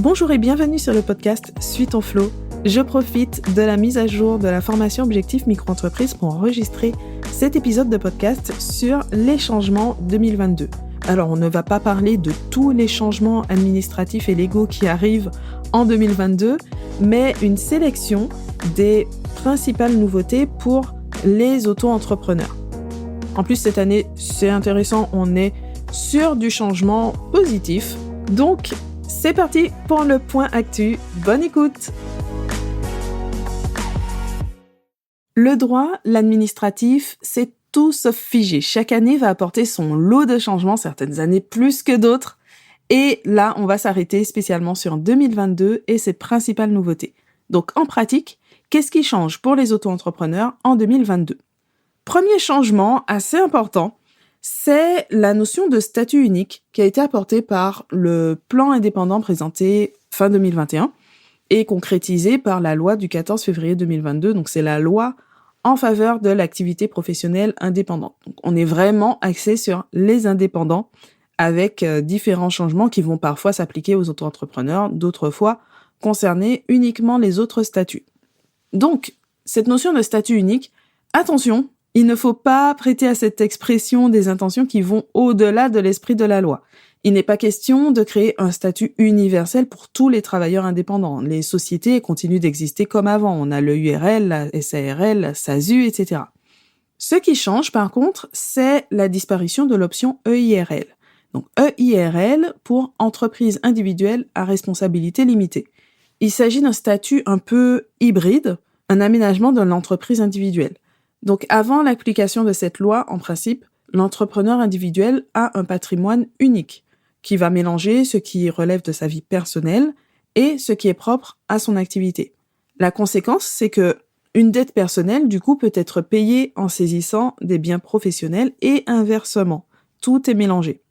Bonjour et bienvenue sur le podcast Suis ton flow. Je profite de la mise à jour de la formation Objectif Micro-entreprise pour enregistrer cet épisode de podcast sur les changements 2022. Alors, on ne va pas parler de tous les changements administratifs et légaux qui arrivent en 2022, mais une sélection des principales nouveautés pour les auto-entrepreneurs. En plus, cette année, c'est intéressant, on est sur du changement positif. Donc, c'est parti pour le point actu. Bonne écoute! Le droit, l'administratif, c'est tout sauf figé. Chaque année va apporter son lot de changements, certaines années plus que d'autres. Et là, on va s'arrêter spécialement sur 2022 et ses principales nouveautés. Donc, en pratique, qu'est-ce qui change pour les auto-entrepreneurs en 2022? Premier changement assez important, c'est la notion de statut unique qui a été apportée par le plan indépendant présenté fin 2021 et concrétisé par la loi du 14 février 2022. Donc, c'est la loi en faveur de l'activité professionnelle indépendante. Donc, on est vraiment axé sur les indépendants avec différents changements qui vont parfois s'appliquer aux auto-entrepreneurs, d'autres fois concerner uniquement les autres statuts. Donc, cette notion de statut unique, attention, il ne faut pas prêter à cette expression des intentions qui vont au-delà de l'esprit de la loi. Il n'est pas question de créer un statut universel pour tous les travailleurs indépendants. Les sociétés continuent d'exister comme avant. On a le URL, la SARL, la SASU, etc. Ce qui change, par contre, c'est la disparition de l'option EIRL. Donc, EIRL pour entreprise individuelle à responsabilité limitée. Il s'agit d'un statut un peu hybride, un aménagement de l'entreprise individuelle. Donc, avant l'application de cette loi, en principe, l'entrepreneur individuel a un patrimoine unique qui va mélanger ce qui relève de sa vie personnelle et ce qui est propre à son activité. La conséquence, c'est que une dette personnelle, du coup, peut être payée en saisissant des biens professionnels et inversement. Tout est mélangé.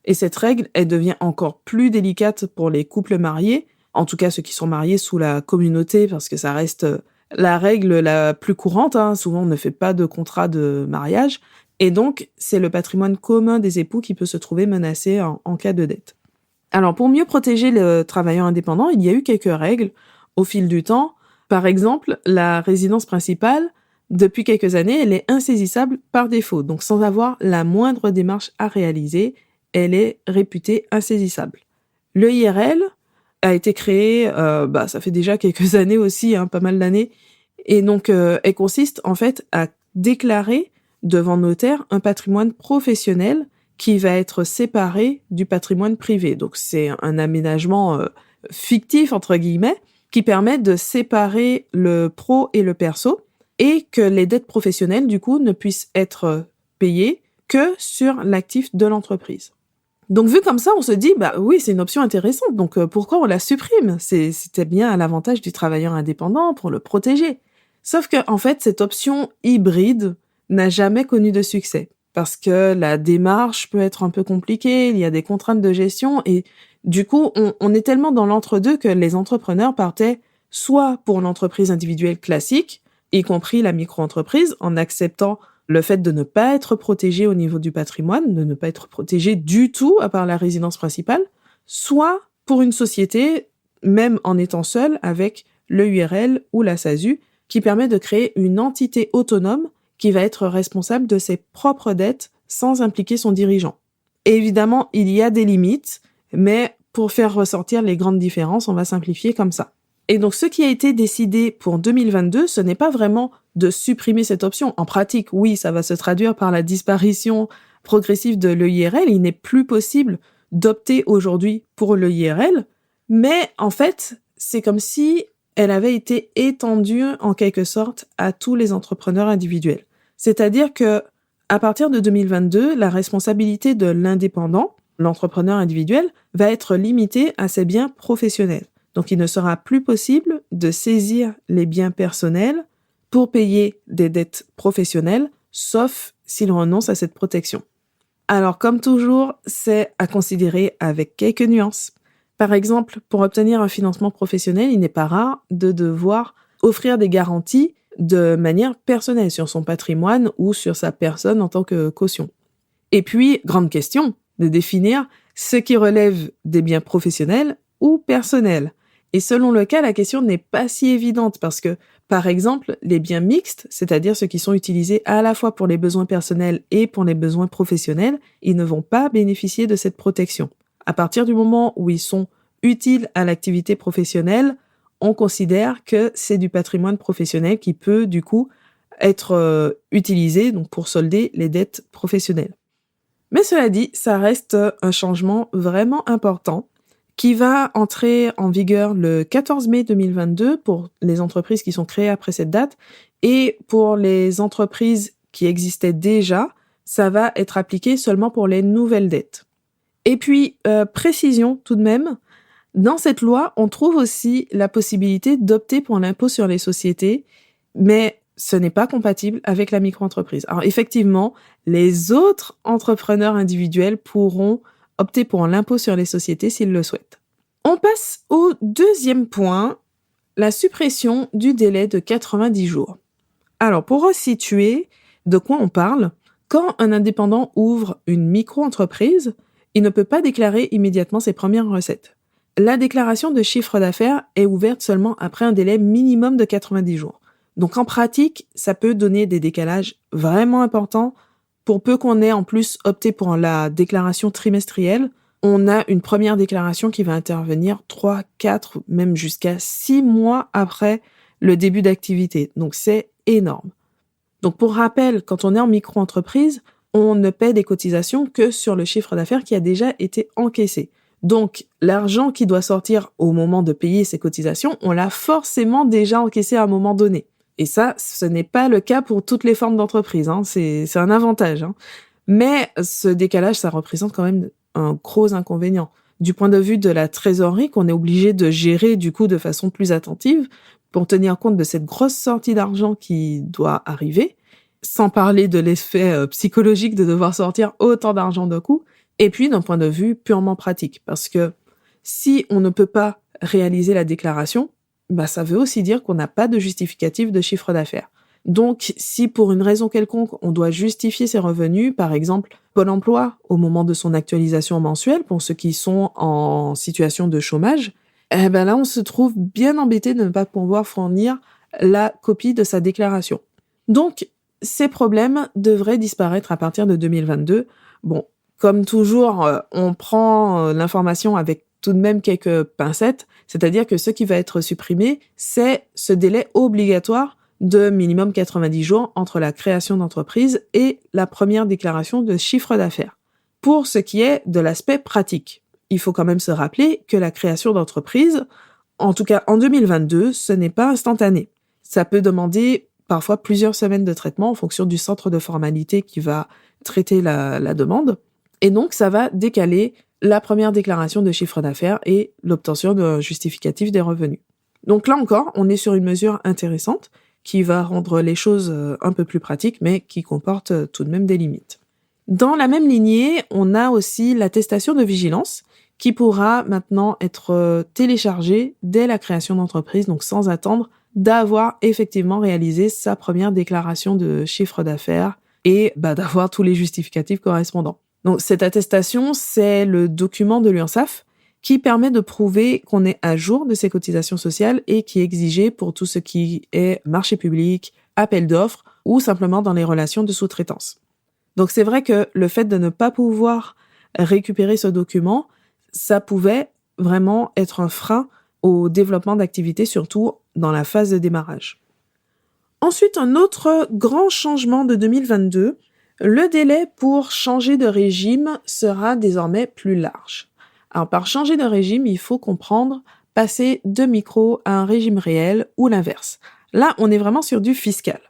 Et cette règle, elle devient encore plus délicate pour les couples mariés, en tout cas ceux qui sont mariés sous la communauté, parce que ça reste la règle la plus courante, souvent on ne fait pas de contrat de mariage, et donc c'est le patrimoine commun des époux qui peut se trouver menacé en cas de dette. Alors pour mieux protéger le travailleur indépendant, il y a eu quelques règles au fil du temps. Par exemple, la résidence principale, depuis quelques années, elle est insaisissable par défaut, donc sans avoir la moindre démarche à réaliser, elle est réputée insaisissable. Le IRL a été créé, ça fait déjà quelques années aussi, pas mal d'années. Et donc, elle consiste en fait à déclarer devant notaire un patrimoine professionnel qui va être séparé du patrimoine privé. Donc, c'est un aménagement fictif, entre guillemets, qui permet de séparer le pro et le perso et que les dettes professionnelles, du coup, ne puissent être payées que sur l'actif de l'entreprise. Donc, vu comme ça, on se dit, oui, c'est une option intéressante, donc pourquoi on la supprime? C'était bien à l'avantage du travailleur indépendant pour le protéger. Sauf que, en fait, cette option hybride n'a jamais connu de succès. Parce que la démarche peut être un peu compliquée, il y a des contraintes de gestion, et du coup, on est tellement dans l'entre-deux que les entrepreneurs partaient soit pour l'entreprise individuelle classique, y compris la micro-entreprise, en acceptant le fait de ne pas être protégé au niveau du patrimoine, de ne pas être protégé du tout à part la résidence principale, soit pour une société, même en étant seule, avec le URL ou la SASU, qui permet de créer une entité autonome qui va être responsable de ses propres dettes sans impliquer son dirigeant. Et évidemment, il y a des limites, mais pour faire ressortir les grandes différences, on va simplifier comme ça. Et donc, ce qui a été décidé pour 2022, ce n'est pas vraiment de supprimer cette option. En pratique, oui, ça va se traduire par la disparition progressive de l'EIRL. Il n'est plus possible d'opter aujourd'hui pour l'EIRL, mais en fait, c'est comme si elle avait été étendue en quelque sorte à tous les entrepreneurs individuels. C'est-à-dire que à partir de 2022, la responsabilité de l'indépendant, l'entrepreneur individuel, va être limitée à ses biens professionnels. Donc, il ne sera plus possible de saisir les biens personnels pour payer des dettes professionnelles, sauf s'il renonce à cette protection. Alors, comme toujours, c'est à considérer avec quelques nuances. Par exemple, pour obtenir un financement professionnel, il n'est pas rare de devoir offrir des garanties de manière personnelle sur son patrimoine ou sur sa personne en tant que caution. Et puis, grande question, de définir ce qui relève des biens professionnels ou personnel. Et selon le cas, la question n'est pas si évidente parce que, par exemple, les biens mixtes, c'est-à-dire ceux qui sont utilisés à la fois pour les besoins personnels et pour les besoins professionnels, ils ne vont pas bénéficier de cette protection. À partir du moment où ils sont utiles à l'activité professionnelle, on considère que c'est du patrimoine professionnel qui peut, du coup, être utilisé donc pour solder les dettes professionnelles. Mais cela dit, ça reste un changement vraiment important qui va entrer en vigueur le 14 mai 2022 pour les entreprises qui sont créées après cette date et pour les entreprises qui existaient déjà, ça va être appliqué seulement pour les nouvelles dettes. Et puis, précision tout de même, dans cette loi, on trouve aussi la possibilité d'opter pour l'impôt sur les sociétés, mais ce n'est pas compatible avec la micro-entreprise. Alors effectivement, les autres entrepreneurs individuels pourront opter pour l'impôt sur les sociétés s'ils le souhaitent. On passe au deuxième point, la suppression du délai de 90 jours. Alors pour resituer de quoi on parle, quand un indépendant ouvre une micro-entreprise, il ne peut pas déclarer immédiatement ses premières recettes. La déclaration de chiffre d'affaires est ouverte seulement après un délai minimum de 90 jours. Donc en pratique, ça peut donner des décalages vraiment importants. Pour peu qu'on ait en plus opté pour la déclaration trimestrielle, on a une première déclaration qui va intervenir 3, 4, même jusqu'à 6 mois après le début d'activité. Donc c'est énorme. Donc pour rappel, quand on est en micro-entreprise, on ne paie des cotisations que sur le chiffre d'affaires qui a déjà été encaissé. Donc, l'argent qui doit sortir au moment de payer ces cotisations, on l'a forcément déjà encaissé à un moment donné. Et ça, ce n'est pas le cas pour toutes les formes d'entreprise, hein. C'est un avantage, hein. Mais ce décalage, ça représente quand même un gros inconvénient. Du point de vue de la trésorerie, qu'on est obligé de gérer du coup de façon plus attentive pour tenir compte de cette grosse sortie d'argent qui doit arriver, sans parler de l'effet psychologique de devoir sortir autant d'argent d'un coup. Et puis, d'un point de vue purement pratique, parce que si on ne peut pas réaliser la déclaration, ça veut aussi dire qu'on n'a pas de justificatif de chiffre d'affaires. Donc, si pour une raison quelconque, on doit justifier ses revenus, par exemple, Pôle emploi, au moment de son actualisation mensuelle, pour ceux qui sont en situation de chômage, là, on se trouve bien embêté de ne pas pouvoir fournir la copie de sa déclaration. Donc, ces problèmes devraient disparaître à partir de 2022. Bon, comme toujours, on prend l'information avec tout de même quelques pincettes, c'est-à-dire que ce qui va être supprimé, c'est ce délai obligatoire de minimum 90 jours entre la création d'entreprise et la première déclaration de chiffre d'affaires. Pour ce qui est de l'aspect pratique, il faut quand même se rappeler que la création d'entreprise, en tout cas en 2022, ce n'est pas instantané. Ça peut demander parfois plusieurs semaines de traitement en fonction du centre de formalité qui va traiter la demande. Et donc, ça va décaler la première déclaration de chiffre d'affaires et l'obtention d'un justificatif des revenus. Donc là encore, on est sur une mesure intéressante qui va rendre les choses un peu plus pratiques, mais qui comporte tout de même des limites. Dans la même lignée, on a aussi l'attestation de vigilance qui pourra maintenant être téléchargée dès la création d'entreprise, donc sans attendre d'avoir effectivement réalisé sa première déclaration de chiffre d'affaires et d'avoir tous les justificatifs correspondants. Donc cette attestation, c'est le document de l'URSSAF qui permet de prouver qu'on est à jour de ses cotisations sociales et qui est exigé pour tout ce qui est marché public, appel d'offres ou simplement dans les relations de sous-traitance. Donc c'est vrai que le fait de ne pas pouvoir récupérer ce document, ça pouvait vraiment être un frein au développement d'activités, surtout dans la phase de démarrage. Ensuite, un autre grand changement de 2022, le délai pour changer de régime sera désormais plus large. Alors par changer de régime, il faut comprendre passer de micro à un régime réel ou l'inverse. Là, on est vraiment sur du fiscal.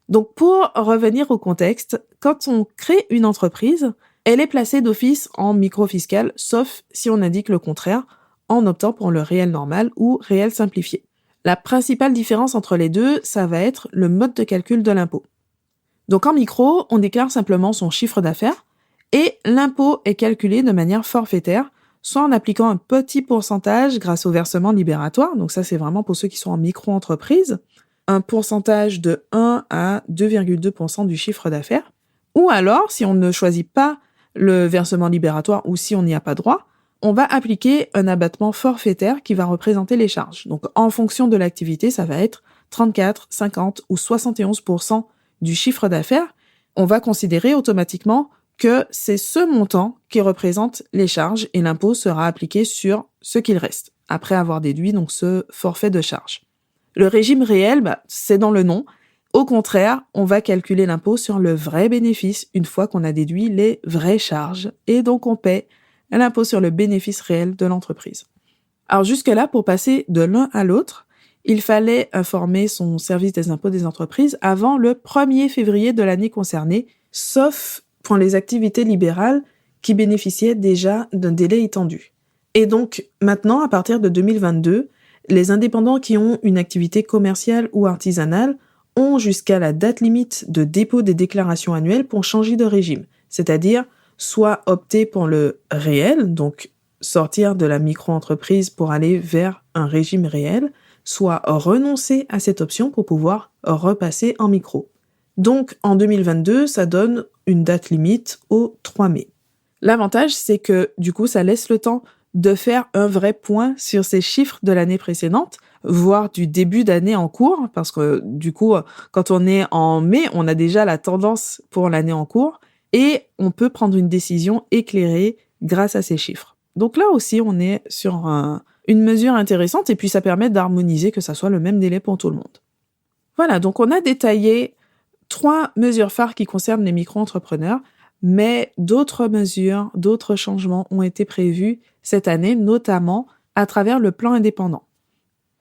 Donc pour revenir au contexte, quand on crée une entreprise, elle est placée d'office en micro-fiscal, sauf si on indique le contraire, en optant pour le réel normal ou réel simplifié. La principale différence entre les deux, ça va être le mode de calcul de l'impôt. Donc en micro, on déclare simplement son chiffre d'affaires et l'impôt est calculé de manière forfaitaire, soit en appliquant un petit pourcentage grâce au versement libératoire, donc ça c'est vraiment pour ceux qui sont en micro-entreprise, un pourcentage de 1 à 2,2% du chiffre d'affaires, ou alors, si on ne choisit pas le versement libératoire ou si on n'y a pas droit, on va appliquer un abattement forfaitaire qui va représenter les charges. Donc, en fonction de l'activité, ça va être 34, 50 ou 71% du chiffre d'affaires. On va considérer automatiquement que c'est ce montant qui représente les charges et l'impôt sera appliqué sur ce qu'il reste, après avoir déduit donc ce forfait de charges. Le régime réel, c'est dans le nom. Au contraire, on va calculer l'impôt sur le vrai bénéfice une fois qu'on a déduit les vraies charges et donc on paie l'impôt sur le bénéfice réel de l'entreprise. Alors jusque-là, pour passer de l'un à l'autre, il fallait informer son service des impôts des entreprises avant le 1er février de l'année concernée, sauf pour les activités libérales qui bénéficiaient déjà d'un délai étendu. Et donc maintenant, à partir de 2022, les indépendants qui ont une activité commerciale ou artisanale ont jusqu'à la date limite de dépôt des déclarations annuelles pour changer de régime, c'est-à-dire soit opter pour le réel, donc sortir de la micro-entreprise pour aller vers un régime réel, soit renoncer à cette option pour pouvoir repasser en micro. Donc en 2022, ça donne une date limite au 3 mai. L'avantage, c'est que du coup, ça laisse le temps de faire un vrai point sur ces chiffres de l'année précédente, voire du début d'année en cours, parce que du coup, quand on est en mai, on a déjà la tendance pour l'année en cours, et on peut prendre une décision éclairée grâce à ces chiffres. Donc là aussi, on est sur une mesure intéressante, et puis ça permet d'harmoniser, que ça soit le même délai pour tout le monde. Voilà, donc on a détaillé 3 mesures phares qui concernent les micro-entrepreneurs, mais d'autres mesures, d'autres changements ont été prévus cette année, notamment à travers le plan indépendant.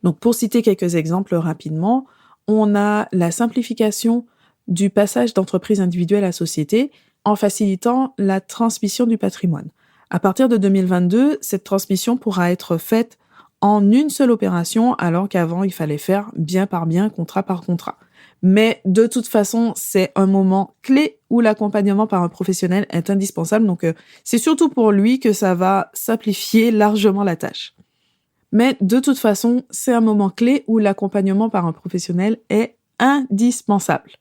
Donc pour citer quelques exemples rapidement, on a la simplification du passage d'entreprise individuelle à société en facilitant la transmission du patrimoine. À partir de 2022, cette transmission pourra être faite en une seule opération, alors qu'avant, il fallait faire bien par bien, contrat par contrat. Mais de toute façon, c'est un moment clé où l'accompagnement par un professionnel est indispensable. Donc, c'est surtout pour lui que ça va simplifier largement la tâche. Mais de toute façon, c'est un moment clé où l'accompagnement par un professionnel est indispensable.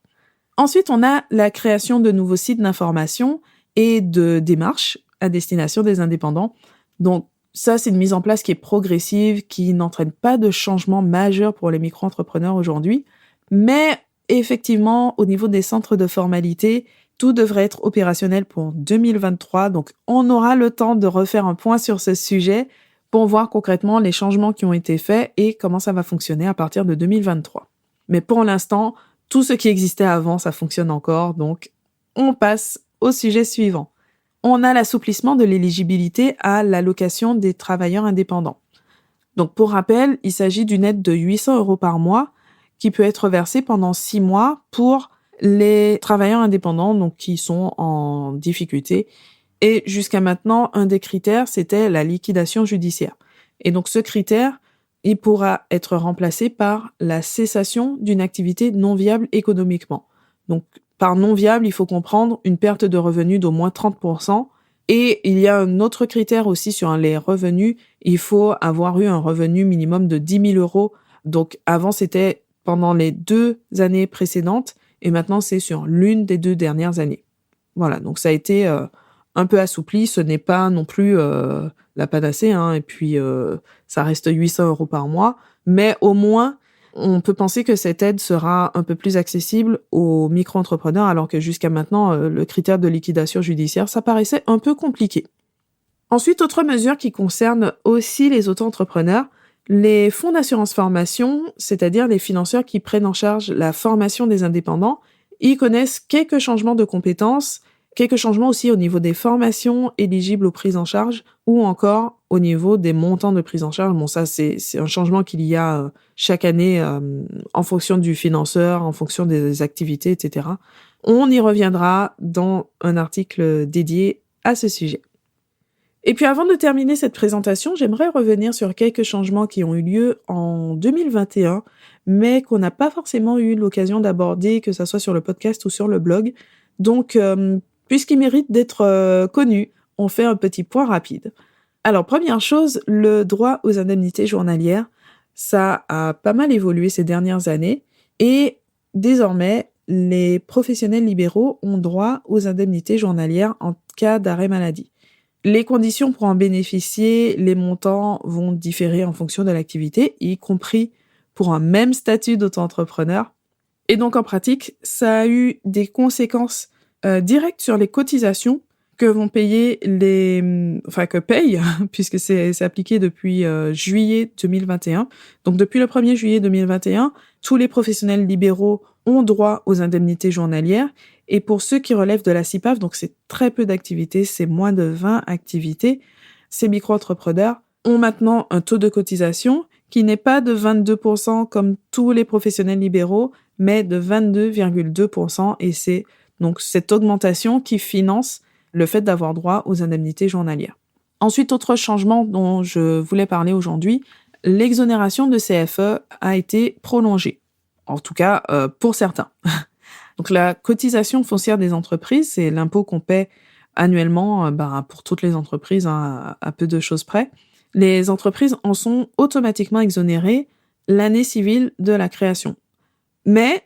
Ensuite, on a la création de nouveaux sites d'information et de démarches à destination des indépendants. Donc, ça, c'est une mise en place qui est progressive, qui n'entraîne pas de changement majeur pour les micro-entrepreneurs aujourd'hui. Mais effectivement, au niveau des centres de formalité, tout devrait être opérationnel pour 2023. Donc, on aura le temps de refaire un point sur ce sujet pour voir concrètement les changements qui ont été faits et comment ça va fonctionner à partir de 2023. Mais pour l'instant, tout ce qui existait avant, ça fonctionne encore. Donc, on passe au sujet suivant. On a l'assouplissement de l'éligibilité à l'allocation des travailleurs indépendants. Donc, pour rappel, il s'agit d'une aide de 800 € par mois qui peut être versée pendant 6 mois pour les travailleurs indépendants, donc qui sont en difficulté. Et jusqu'à maintenant, un des critères, c'était la liquidation judiciaire. Et donc, ce critère, il pourra être remplacé par la cessation d'une activité non viable économiquement. Donc, par non viable, il faut comprendre une perte de revenus d'au moins 30%. Et il y a un autre critère aussi sur les revenus. Il faut avoir eu un revenu minimum de 10 000 €. Donc, avant, c'était pendant les 2 années précédentes. Et maintenant, c'est sur l'une des 2 dernières années. Voilà, donc ça a été un peu assoupli. Ce n'est pas non plus la panacée. Et puis, ça reste 800 € par mois. Mais au moins, on peut penser que cette aide sera un peu plus accessible aux micro-entrepreneurs, alors que jusqu'à maintenant, le critère de liquidation judiciaire, ça paraissait un peu compliqué. Ensuite, autre mesure qui concerne aussi les auto-entrepreneurs, les fonds d'assurance formation, c'est-à-dire les financeurs qui prennent en charge la formation des indépendants, ils connaissent quelques changements de compétences, quelques changements aussi au niveau des formations éligibles aux prises en charge ou encore au niveau des montants de prise en charge. Bon, ça, c'est un changement qu'il y a chaque année en fonction du financeur, en fonction des activités, etc. On y reviendra dans un article dédié à ce sujet. Et puis avant de terminer cette présentation, j'aimerais revenir sur quelques changements qui ont eu lieu en 2021, mais qu'on n'a pas forcément eu l'occasion d'aborder, que ce soit sur le podcast ou sur le blog. Donc, puisqu'ils méritent d'être connus, on fait un petit point rapide. Alors, première chose, le droit aux indemnités journalières, ça a pas mal évolué ces dernières années et désormais, les professionnels libéraux ont droit aux indemnités journalières en cas d'arrêt maladie. Les conditions pour en bénéficier, les montants vont différer en fonction de l'activité, y compris pour un même statut d'auto-entrepreneur. Et donc en pratique, ça a eu des conséquences directes sur les cotisations que vont payer que payent, puisque c'est appliqué depuis juillet 2021. Donc depuis le 1er juillet 2021, tous les professionnels libéraux ont droit aux indemnités journalières. Et pour ceux qui relèvent de la CIPAV, donc c'est très peu d'activités, c'est moins de 20 activités, ces micro-entrepreneurs ont maintenant un taux de cotisation qui n'est pas de 22% comme tous les professionnels libéraux, mais de 22,2%. Et c'est donc cette augmentation qui finance le fait d'avoir droit aux indemnités journalières. Ensuite, autre changement dont je voulais parler aujourd'hui, l'exonération de CFE a été prolongée. En tout cas, pour certains. Donc la cotisation foncière des entreprises, c'est l'impôt qu'on paie annuellement pour toutes les entreprises, à peu de choses près. Les entreprises en sont automatiquement exonérées l'année civile de la création. Mais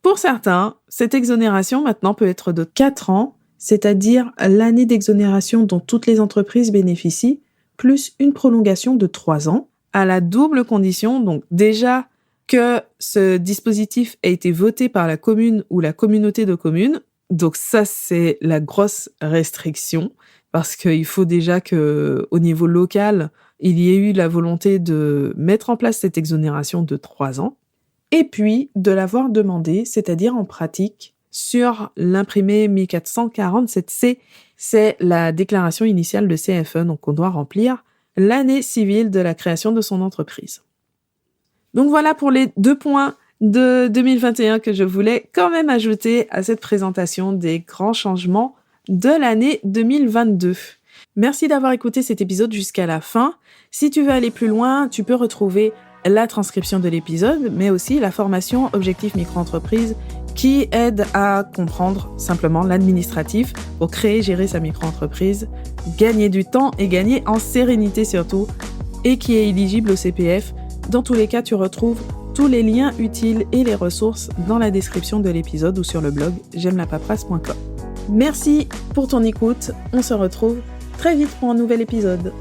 pour certains, cette exonération maintenant peut être de 4 ans, c'est-à-dire l'année d'exonération dont toutes les entreprises bénéficient, plus une prolongation de 3 ans, à la double condition, donc déjà que ce dispositif a été voté par la commune ou la communauté de communes. Donc ça, c'est la grosse restriction, parce qu'il faut déjà que, au niveau local, il y ait eu la volonté de mettre en place cette exonération de 3 ans, et puis de l'avoir demandé, c'est-à-dire en pratique, sur l'imprimé 1447C, c'est la déclaration initiale de CFE, donc on doit remplir l'année civile de la création de son entreprise. Donc voilà pour les 2 points de 2021 que je voulais quand même ajouter à cette présentation des grands changements de l'année 2022. Merci d'avoir écouté cet épisode jusqu'à la fin. Si tu veux aller plus loin, tu peux retrouver la transcription de l'épisode, mais aussi la formation Objectif Micro-entreprise qui aide à comprendre simplement l'administratif pour créer et gérer sa micro-entreprise, gagner du temps et gagner en sérénité surtout, et qui est éligible au CPF. Dans tous les cas, tu retrouves tous les liens utiles et les ressources dans la description de l'épisode ou sur le blog j'aimelapaperasse.com. Merci pour ton écoute. On se retrouve très vite pour un nouvel épisode.